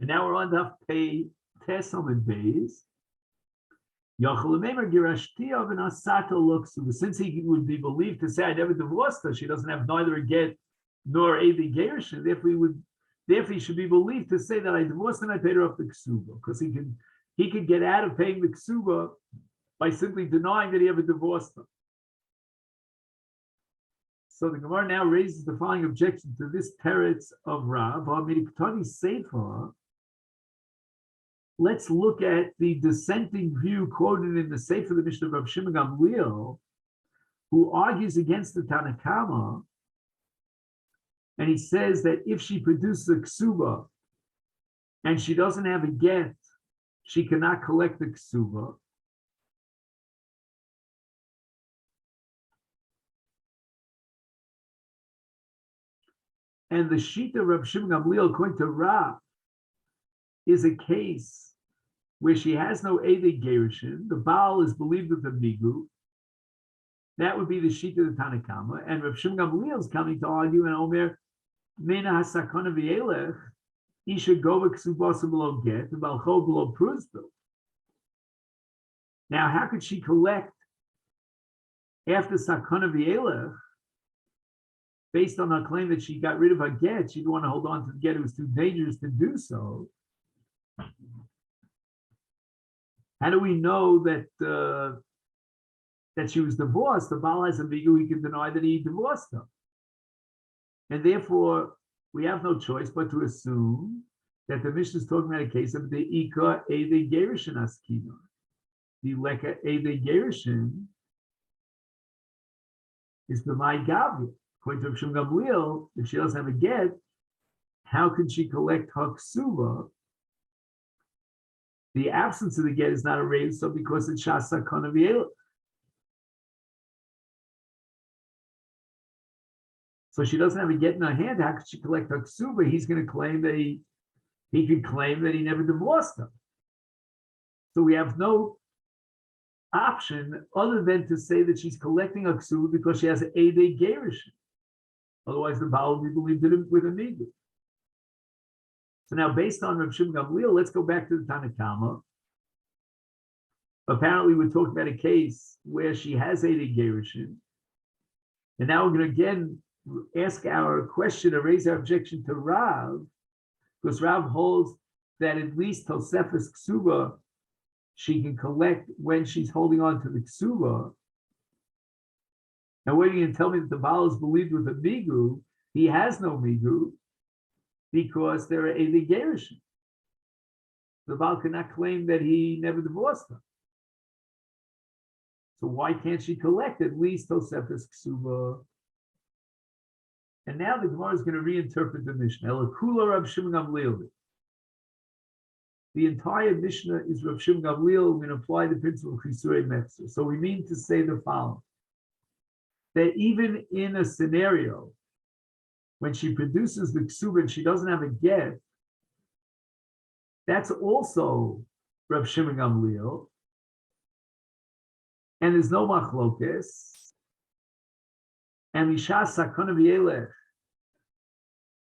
And now we're on to pay Tesam and Bays. Since he would be believed to say, I never divorced her, she doesn't have neither a get nor a gerushin, therefore he should be believed to say that I divorced her and I paid her off the ksuba, because he could get out of paying the ksuba by simply denying that he ever divorced her. So the Gemara now raises the following objection to this teretz of Rav. Let's look at the dissenting view quoted in the Sefer of the Mishnah of Rav Shimon Gamliel, who argues against the Tanakama, and he says that if she produces a ksuba and she doesn't have a get, she cannot collect the ksuba. And the Shita of Rav Shimon Gamliel, according to Rav, is a case where she has no Eidei Gerushin, the Baal is believed with the Migu. That would be the Shita of the Tanakama. And Rav Shimon Gamliel is coming to argue and Omer, Mena Hasakana V'Elech, Isha Gova Ksubasa below Get, Balcho below Pruzbil. Now, how could she collect after Sakana V'Elech, based on her claim that she got rid of her get, she didn't want to hold on to the get, it was too dangerous to do so. How do we know that that she was divorced? The Baal has a bigu, he can deny that he divorced her. And therefore, we have no choice but to assume that the Mishnah is talking about a case of the Ika Eidei Gerushin Askina. The Leka Eidei Gerushin is B'mai Gavya. According to Rav Shimon Gamliel, if she doesn't have a get, how can she collect her ksuba? The absence of the get is not a raise, so because it's Shasa Konaviela. So she doesn't have a get in her hand. How could she collect her ksuba? He's going to claim that he could claim that he never divorced her. So we have no option other than to say that she's collecting her ksuba because she has an Eidei Gerushin. Otherwise, the Baal will be believed with a Migu. So now, based on Rav Shimon Gamliel, let's go back to the Tanakama. Apparently, we're talking about a case where she has Eidei Gerushin. And now we're going to again ask our question or raise our objection to Rav, because Rav holds that at least Tosefes Ksuba she can collect when she's holding on to the Ksuba. Now, what are you going to tell me that the Baal is believed with a Migu? He has no Migu because there are Eidei Gerushin. The Baal cannot claim that he never divorced her. So why can't she collect at least Tosefes Ksuba? And now the Gemara is going to reinterpret the Mishnah. Elakula Rav Shimon Gamliel. The entire Mishnah is Rav Shimon Gamliel. We're going to apply the principle of Chisurei Metzger. So we mean to say the following: that even in a scenario when she produces the ksuba and she doesn't have a get, that's also Rav Shimon Gamliel, and there's no machlokes. And Mishas Sakana V'Elech,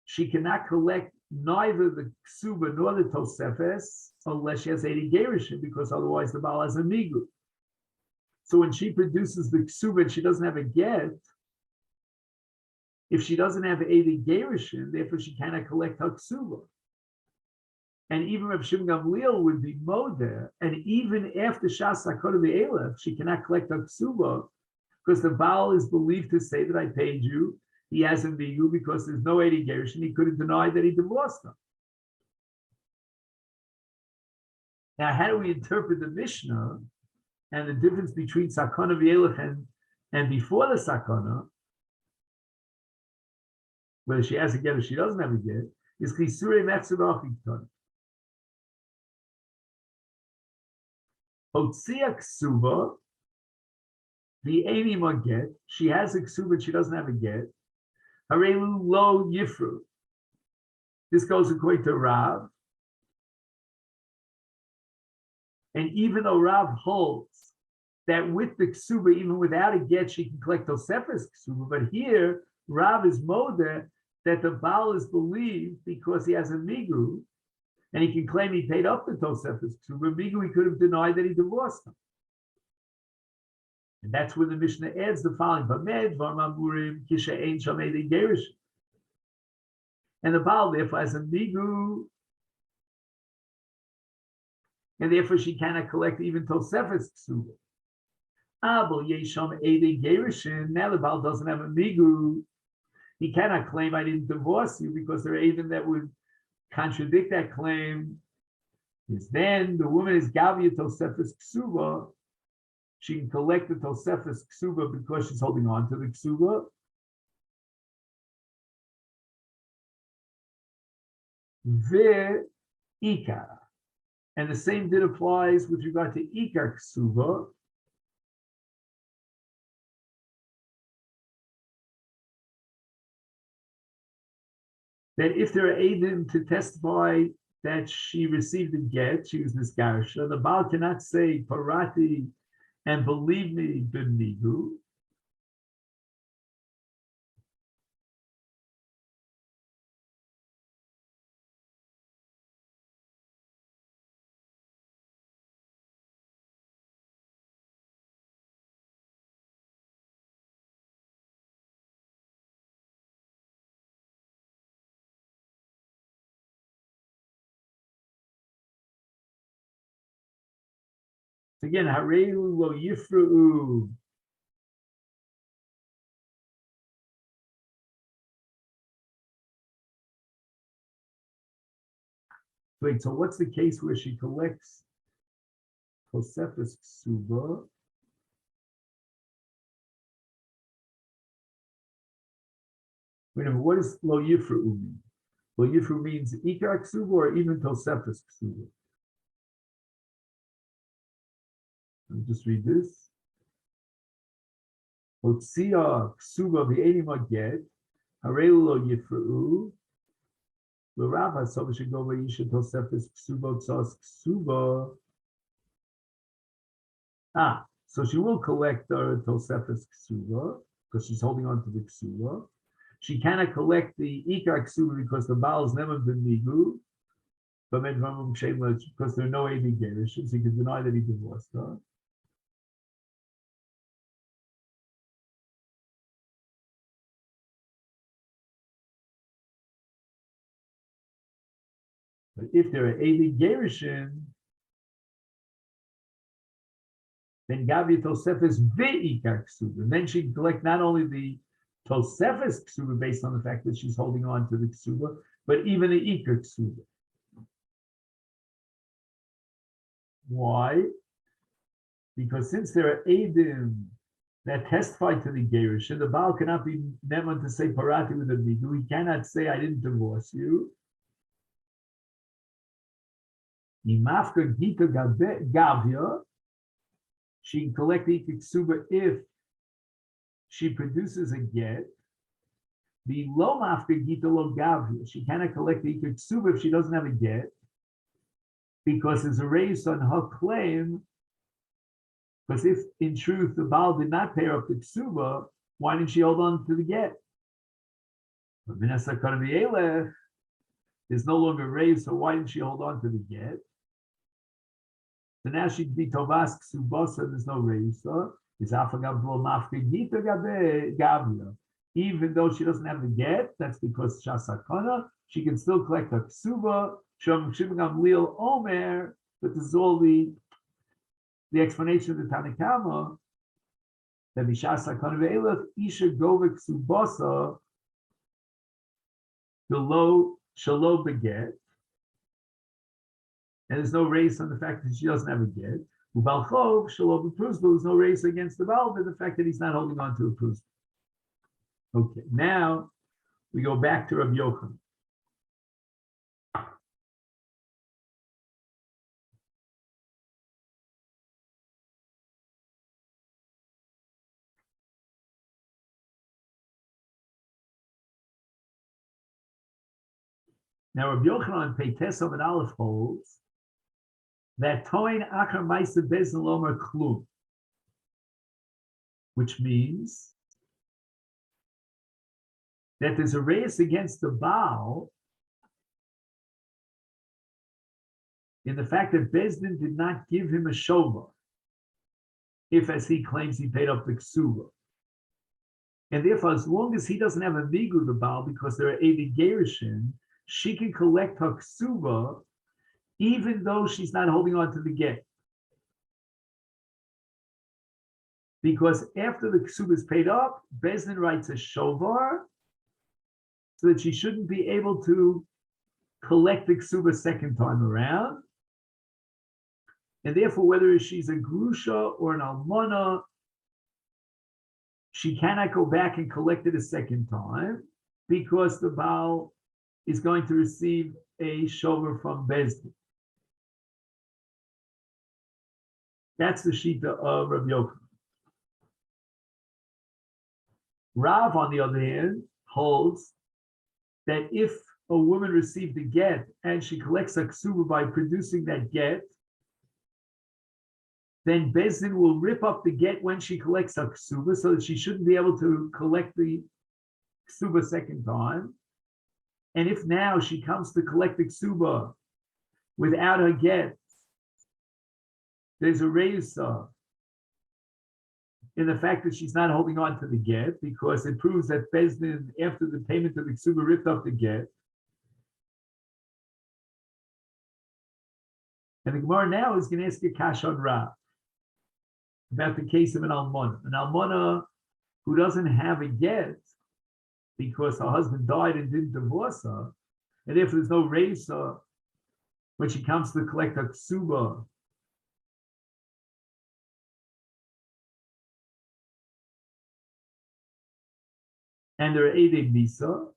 she cannot collect neither the ksuba nor the tosefes unless she has Eidei Gerushin, because otherwise the Baal has a migu. So when she produces the ksuba and she doesn't have a get, if she doesn't have Eidei Gerushin, therefore she cannot collect her ksuba. And even Rav Shimon Gamliel would be modeh, and even after Shas Sakana V'Elech, she cannot collect her ksuba, because the Baal is believed to say that I paid you. He has a migu because there's no Eidei Gerushin. He couldn't deny that he divorced her. Now, how do we interpret the Mishnah and the difference between Sakana V'Elech and before the Sakana, whether she has a get or she doesn't have a get, is Chisurei Metzger B'Achiton. Hotzia Ksuba, the Einima get, she has a ksuba, she doesn't have a get. Harelu lo yifru. This goes according to Rav. And even though Rav holds that with the ksuba, even without a get, she can collect Tosefes ksuba, but here Rav is modeh that the Baal is believed because he has a migu, And he can claim he paid up the Tosefes Ksuba. Migu, he could have denied that he divorced him. And that's where the Mishnah adds the following: and the Baal therefore has a migu, and therefore she cannot collect even Tosefes Ksuba. Now the Baal doesn't have a migu. He cannot claim I didn't divorce you because there are even that would contradict that claim. Is then the woman is Gavia Tosefes Ksuba. She can collect the Tosefes Ksuba because she's holding on to the Ksuba. Ikar. And the same din applies with regard to Ikar Ksuba. That if there are Eidim to testify that she received a get, she was Nisgarsha, the Baal cannot say Parati and believe me, B'migu. Again, Harelu lo Yifru. Wait, so what's the case where she collects Tosefes Ksuba? Wait a minute, what does lo Yifru mean? Lo Yifru means Ikar Ksuba or even Tosefes Ksuba? Let me just read this. Otzia Ksuba v'enima get, Harelu lo Yifru. L'Rava, so we should go where you should Tosefes Ksuba, Tzos Ksuba. So she will collect the Tosefes Ksuba because she's holding on to the Ksuba. She cannot collect the Ikar Ksuba because the Baal is never been Migu, but because there are no Evi Gerishim, so he can deny that he divorced her. But if there are Evi Gerishim, then Gabi Tosefes ve'ikar Ksuba. And then she can collect not only the Tosefes Ksuba based on the fact that she's holding on to the Ksuba, but even the Ikar Ksuba. Why? Because since there are Eidim that testify to the Gerish, and the Baal cannot be never to say Parati with a Migu, he cannot say I didn't divorce you. Imafka Gita Gavya, she can collect the Ikar if she produces a get. The Lo Mafka Gita Lo Gavya, she cannot collect the Ikar if she doesn't have a get, because it's erased on her claim. Because if in truth the Baal did not pay her up the Ksuba, why didn't she hold on to the get? But Minasa Karvielech is no longer raised, so why didn't she hold on to the get? So now she'd be Tovas Ksubasa, there's no raise. Is Afagab Lo Mafka Gita Gavia. Even though she doesn't have the get, that's because Shasakana, she can still collect her Ksuba, Shom Shimgam Lil Omer, but this is all the explanation of the Tanakama that Bishasa Kanveilach Isha Govik Subasa below Shalom Beget, and there's no race on the fact that she doesn't have a get. Ubalchov Shalom Prusbel, there's no race against the Baal, but the fact that he's not holding on to a Prusbel. Okay, now we go back to Rabbi Yochanan. Now, Rabbi Yochanan Peitesov and Aleph holds that Toin Akar Maisa Bezin Lomer Klum, which means that there's a race against the Baal in the fact that Bezdin did not give him a shova, if, as he claims, he paid up the ksuba. And therefore, as long as he doesn't have a migu the Baal, because there are Eidi Gerushin, she can collect her ksuba, even though she's not holding on to the get. Because after the ksuba is paid up, Bezdin writes a shovar, so that she shouldn't be able to collect the ksuba second time around. And therefore, whether she's a grusha or an almana, she cannot go back and collect it a second time, because the Baal is going to receive a shover from Bezdin. That's the shita of Rabbi Yochanan. Rav, on the other hand, holds that if a woman received a get and she collects a ksuba by producing that get, then Bezdin will rip up the get when she collects a ksuba, so that she shouldn't be able to collect the ksuba second time. And if now she comes to collect the ksuba without her get, there's a reisa in the fact that she's not holding on to the get, because it proves that Bezdin, after the payment of the ksuba, ripped up the get. And the Gemara now is going to ask a kash on Rav about the case of an almana who doesn't have a get because her husband died and didn't divorce her, and therefore there's no reisa when she comes to collect her ksuba. And there are Eidei Misa.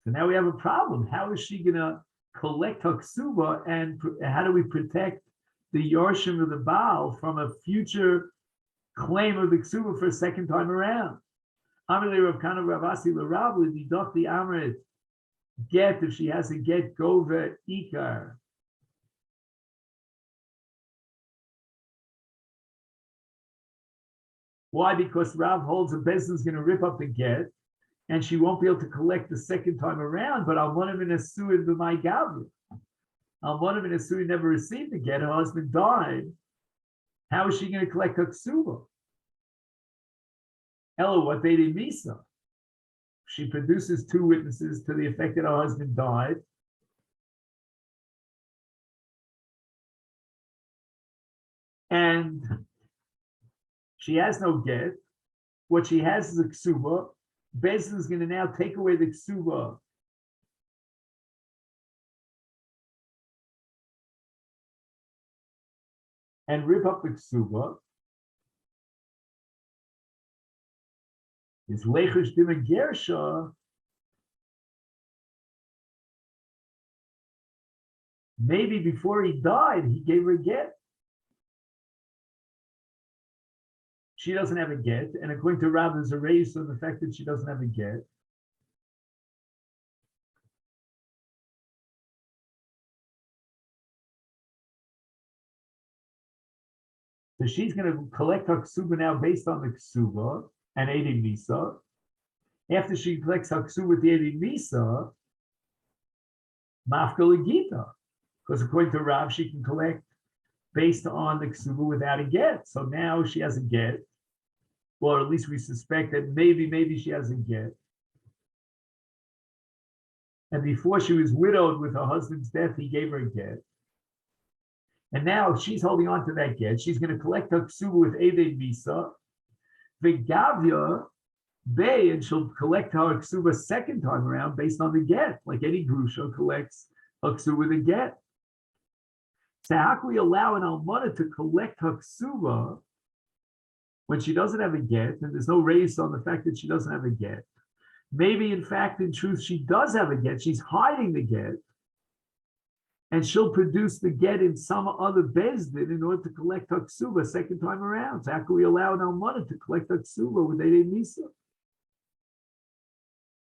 So now we have a problem. How is she going to collect her ksuba, and how do we protect the Yorshim of the Baal from a future claim of the ksuba for a second time around? Amalei Rav Kana Ravasi L'Ravli Didachti Amrit get, if she has a get gova ikar. Why? Because Rav holds a Bezdin is going to rip up the get, and she won't be able to collect the second time around. But Almonim and Asuin b'may gavri. Almonim and Asuin never received the get. Her husband died. How is she going to collect her ksuba? Ella, what they did misa? She produces two witnesses to the effect that her husband died. And she has no get. What she has is a ksuba. Bezdin is going to now take away the ksuba and rip up the ksuba. Is lechush dima gersha. Maybe before he died, he gave her a get. She doesn't have a get, and according to Rav, there's a raise on the fact that she doesn't have a get. So she's going to collect her ksuba now based on the ksuba and Eidei Misa. After she collects her ksuba with the Eidei Misa, mafka legita, because according to Rav, she can collect based on the ksuba without a get. So now she has a get, or at least we suspect that maybe she has a get. And before she was widowed with her husband's death, he gave her a get. And now she's holding on to that get. She's going to collect her ksuba with Eidei Misa, V'gavya Bay, and she'll collect her ksuba second time around based on the get, like any grusha collects her ksuba with a get. So how can we allow an almana to collect her ksuba when she doesn't have a get, and there's no raise on the fact that she doesn't have a get? Maybe, in fact, in truth, she does have a get. She's hiding the get, and she'll produce the get in some other bezdin in order to collect her ksuba second time around. So how can we allow an almana to collect her ksuba with Eidei Misa?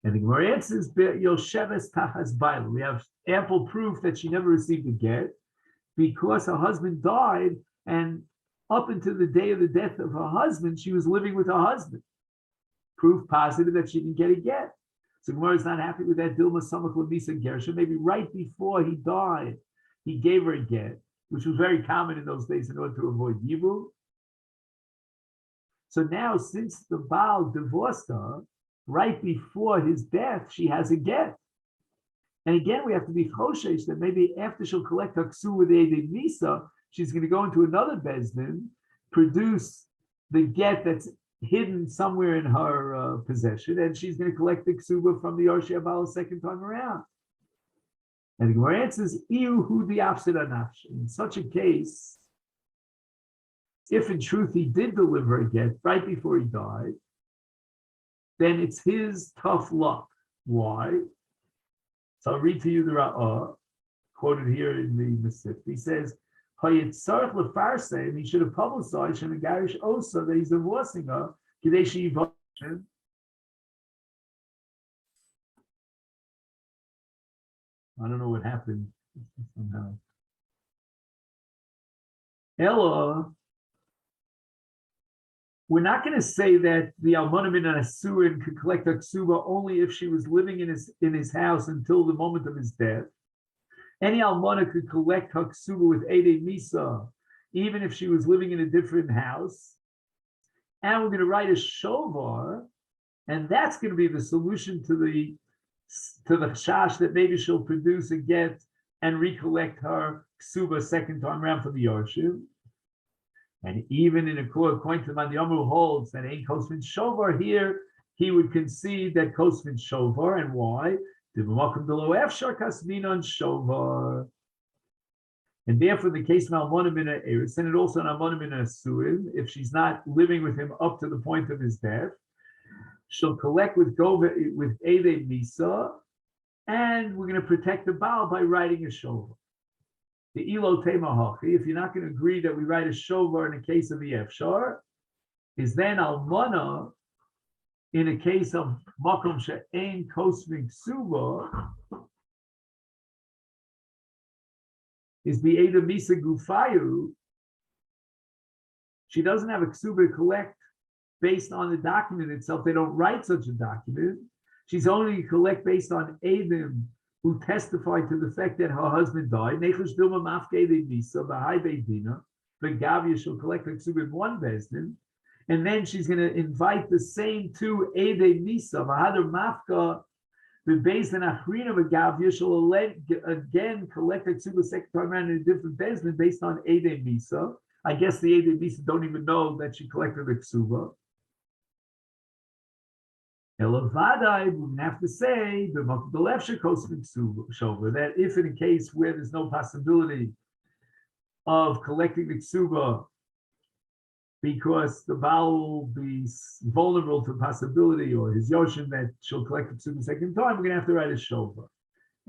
And the Gemara answers, Yosheves Tachas Baila. We have ample proof that she never received a get because her husband died, and up until the day of the death of her husband, she was living with her husband. Proof positive that she didn't get a get. So Gemara is not happy with that. Dilma Samach Lamisa Gersha. Maybe right before he died, he gave her a get, which was very common in those days in order to avoid Yibu. So now, since the Baal divorced her, right before his death, she has a get. And again, we have to be choshesh that maybe after she'll collect her ksu with Eidei Misa, she's going to go into another bezdin, produce the get that's hidden somewhere in her possession, and she's going to collect the ksuba from the Yorshei Baal a second time around. And the Gemara answers, Iu hu diafsid anafsh. In such a case, if in truth he did deliver a get right before he died, then it's his tough luck. Why? So I'll read to you the Ra'ah, quoted here in the Masechet. He says, Hayitzarech lefarsem, he should have publicized him and Garish Osa that he's divorcing her. Kadeshi Yivoshin. I don't know what happened somehow. Ella, we're not going to say that the Almana min Asurin could collect a ksuba only if she was living in his house until the moment of his death. Any Almana could collect her ksuba with Eidei Misa, even if she was living in a different house. And we're going to write a shovar, and that's going to be the solution to the chash that maybe she'll produce a get and recollect her ksuba second time around for the Yorshiv. And even in according to the Yomi holds that ain't Kosvin Shovar here, he would concede that Kosvin Shovar, and why? And therefore, the case of Almana min Eris, and it also an Almana min Asurim, if she's not living with him up to the point of his death, she'll collect with Eidei Misa, and we're going to protect the Baal by writing a Shovar. The Ilo Temahachi, if you're not going to agree that we write a Shovar in the case of the Efshar, is then Almana in a case of Makom She'ein Kosvin Ksuba, is the Eidei Misa Gufayu. She doesn't have a Ksuba to collect based on the document itself. They don't write such a document. She's only to collect based on Eidim who testified to the fact that her husband died. Nechush Dilma Mafke Eidei Misa, Bahai Beidina, but Gavia she'll collect her Ksuba in one bezdin. And then she's going to invite the same two Eidei Misa, Vahadar Mafka, the Bezdin Achrina Gavia, she'll again collect her Ksuba second time around in a different bezdin based on Eidei Misa. I guess the Eidei Misa don't even know that she collected the Ksuba. Elavadai, we have to say that if in a case where there's no possibility of collecting the ksuba because the Baal will be vulnerable to the possibility, or his Yoshin that she'll collect the ksuba second time, we're going to have to write a shover.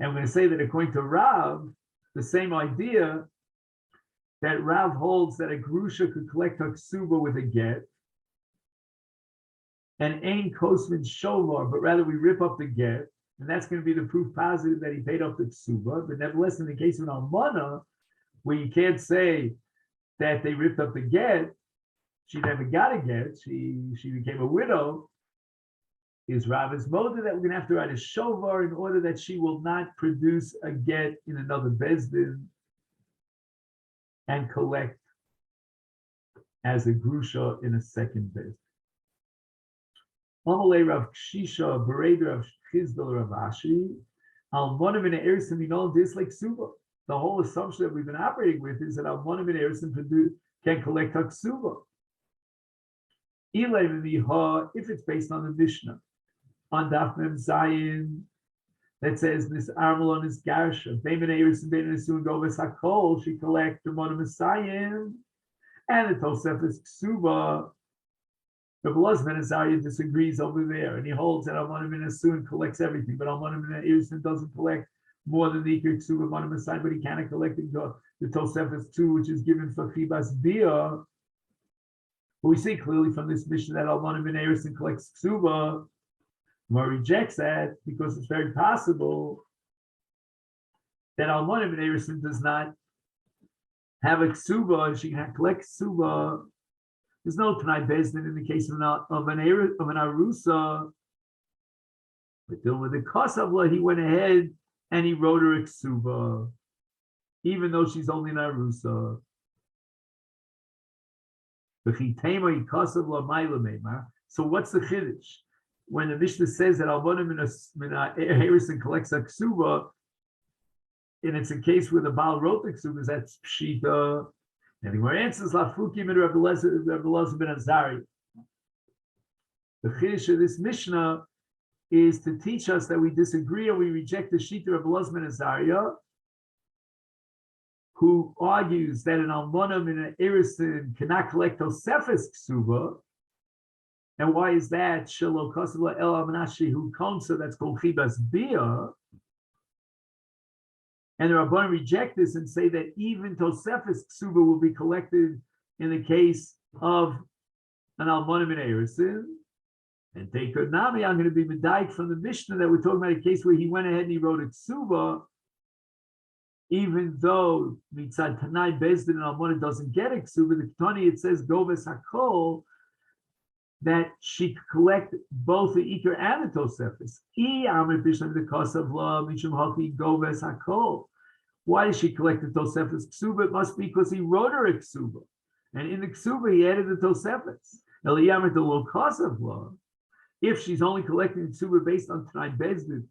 And we're going to say that according to Rav, the same idea that Rav holds that a Grusha could collect her ksuba with a get, and ain't Kosvin Shovar, but rather we rip up the get, and that's going to be the proof positive that he paid off the ksuba. But nevertheless, in the case of an almana, where you can't say that they ripped up the get, she never got a get, she became a widow, is Rav's motive that we're going to have to write a shovar in order that she will not produce a get in another bezdin and collect as a grusha in a second bezdin. Amalei Rav Kshisha, Bereder Rav Chizdel Rav Ashi, Almonim in Erisim, you know, this like Suba. The whole assumption that we've been operating with is that Almonim in Erisim can collect Haksuba. If it's based on the Mishnah, on Daf Mem Zayin, that says this Armalon is Garsha, Beimin Erisim, Beimin Esun Goves Hakol, she collects the Monim Messiah, and the Tosefes Ksuba. But Belaz Ben Azariah disagrees over there, and he holds that Almanim in Asun collects everything, but Almanim in Erisin doesn't collect more than the Ikir Ksuba Almanim aside, but he cannot collect the Tosefes too, which is given for Chibas Bia. But we see clearly from this mission that Almanim in Erisin collects Ksuba. Mar rejects that because it's very possible that Almanim in Erisin does not have a Ksuba, and she can collect Ksuba. There's no Tanai Bezdin in the case of an Arusa, But then with the Kosavla, he went ahead and he wrote her a ksuba, even though she's only an arusa. So what's the chiddush? When the Mishnah says that Albonim mina Harrison collects a ksuba, and it's a case where the Baal wrote the ksubas, that's pshita. And the Gemara answers Lafukim and Rabbi Elazar ben Azari. The chiddush of this Mishnah is to teach us that we disagree or we reject the shita of Elazar ben Azariah, who argues that an almonim in an erisin cannot collect Tosefes ksuba. And why is that? Shelo kosela el almanashi hu konsa, that's called chibas bia. And the Rabbanan reject this and say that even Tosefes ksuba will be collected in the case of an almonim in erisin. And Teikod Nami, I'm going to be medayik from the Mishnah that we're talking about a case where he went ahead and he wrote a ksuba, even though Mitzad Tanai Bezdin and Almona doesn't get a ksuba, the Ketani, it says Goves Hakol, that she could collect both the Iker and the Tosefes. Why did she collect the Tosefes ksuba? It must be because he wrote her a ksuba. And in the ksuba, he added the Tosefes. If she's only collecting ksuba based on Tanai Bezdin,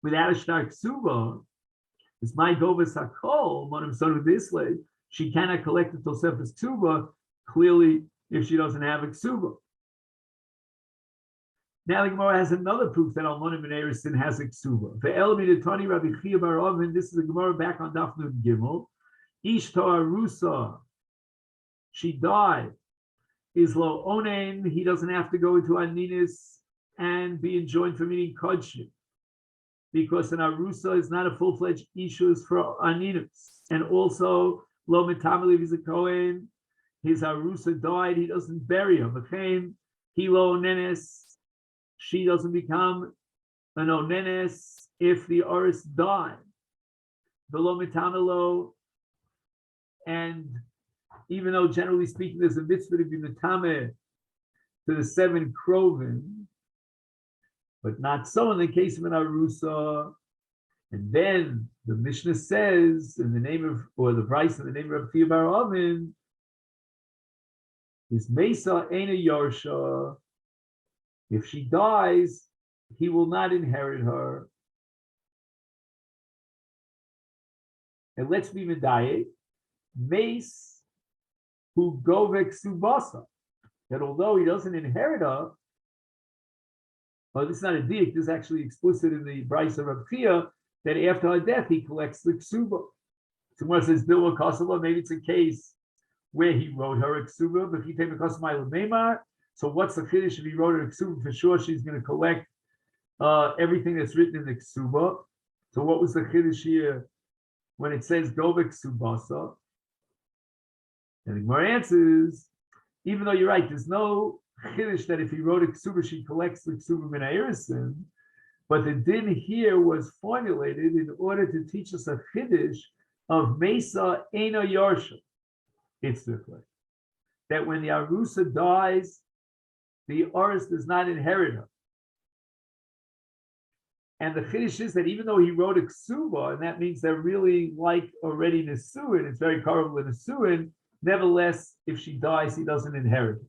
without a shtar ksuba, it's my Goves Hakol, one of son of this way, she cannot collect the Tosefes ksuba, clearly, if she doesn't have a ksuba. Now the Gemara has another proof that Almonim and Erisin has a ksuba. For Elmi Tani Rabbi Chia bar Ovin, this is a Gemara back on Daf Nun Gimel. Ishto Arusa, she died. Is lo onen, he doesn't have to go into Aninis and be enjoined from eating kodshim, because an Arusa is not a full-fledged ishus for Aninis. And also, lo metamel if he's a Kohen, his Arusa died, he doesn't bury her. V'chein, he lo onenes, she doesn't become an onenes if the Oris died. The lo metamelo, and even though generally speaking there's a mitzvah to be metameh to the 7 krovim, but not so in the case of an arusa. And then the Mishnah says in the name of, or the Bryce in the name of Rabbi Bar Ovin, is Mesa Eina Yarsha. If she dies, he will not inherit her. And let's be medayek, Mace who govek subasa, that although he doesn't inherit her, oh, this is not a diak, this is actually explicit in the Bryce of Rabbi Chia, that after her death he collects the ksuba. Someone says Bilwa Kasala, maybe it's a case where he wrote her a ksuba, but he take a kasmai lememar. So what's the chiddush if he wrote her a ksuba? For sure she's going to collect everything that's written in the ksuba. So what was the chiddush here when it says govek subasa? And the Gemara answers, even though you're right, there's no chiddush that if he wrote a ksuba, she collects the ksuba min ha'erisin, but the din here was formulated in order to teach us a chiddush of Mesa Eina Yarsha. It's different. That when the Arusa dies, the Oris does not inherit her. And the chiddush is that even though he wrote a ksuba, and that means they're really like already Nesuin, it's very comparable to Nesuin, nevertheless, if she dies, he doesn't inherit her.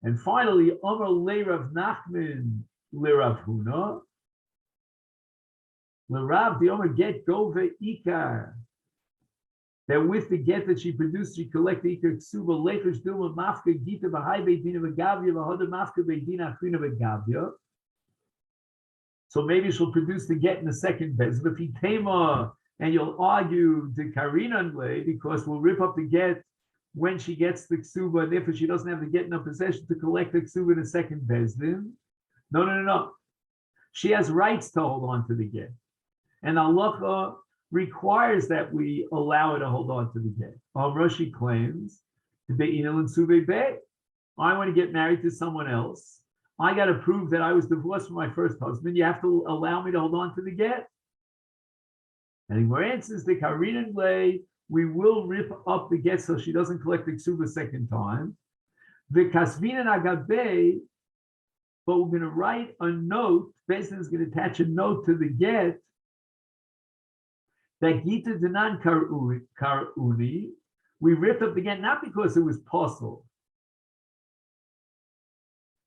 And finally, Omer le Rav Nachman le Rav Huna, le Rav the Omer get gove ikar, that with the get that she produced, she collected ikar ksuba lefish dilma mafka gita b'hai beidina v'gavya v'hoda mafka beidina achrina v'gavya. So maybe she'll produce the get in the second bez. But if he tema, and you'll argue the karinan le, because we'll rip up the get when she gets the ksuba, and therefore she doesn't have to get in her possession to collect the ksuba in a second bezdin. No. She has rights to hold on to the get. And halacha requires that we allow her to hold on to the get. Rashi claims, I want to get married to someone else. I got to prove that I was divorced from my first husband. You have to allow me to hold on to the get. And the answer is the karinan lay, we will rip up the get so she doesn't collect the ksuba a second time. The kasvinan agabe, but we're going to write a note. Bezdin is going to attach a note to the get that Gita Danan Karuni. We ripped up the get not because it was possible,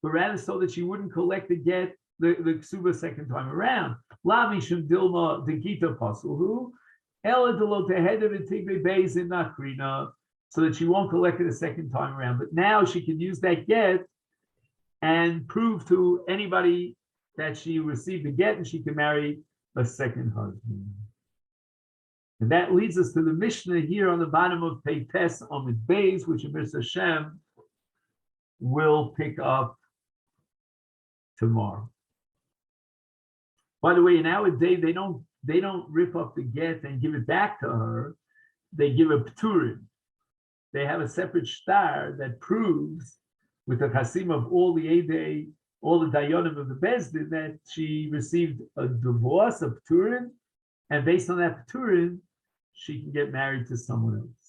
but rather so that she wouldn't collect the get, the ksuba second time around. Lavishim Dilma the Gita Pasulhu, Ella Delo Tehed of Tigre Beis in Nakrina, so that she won't collect it a second time around. But now she can use that get and prove to anybody that she received the get and she can marry a second husband. And that leads us to the Mishnah here on the bottom of Peites Amid Beis, which Amir Hashem will pick up tomorrow. By the way, in our day, they don't rip up the get and give it back to her. They give a pturin. They have a separate star that proves with the chasim of all the Eidei, all the dayanim of the Bezdin, that she received a divorce, a pturin, and based on that pturin, she can get married to someone else.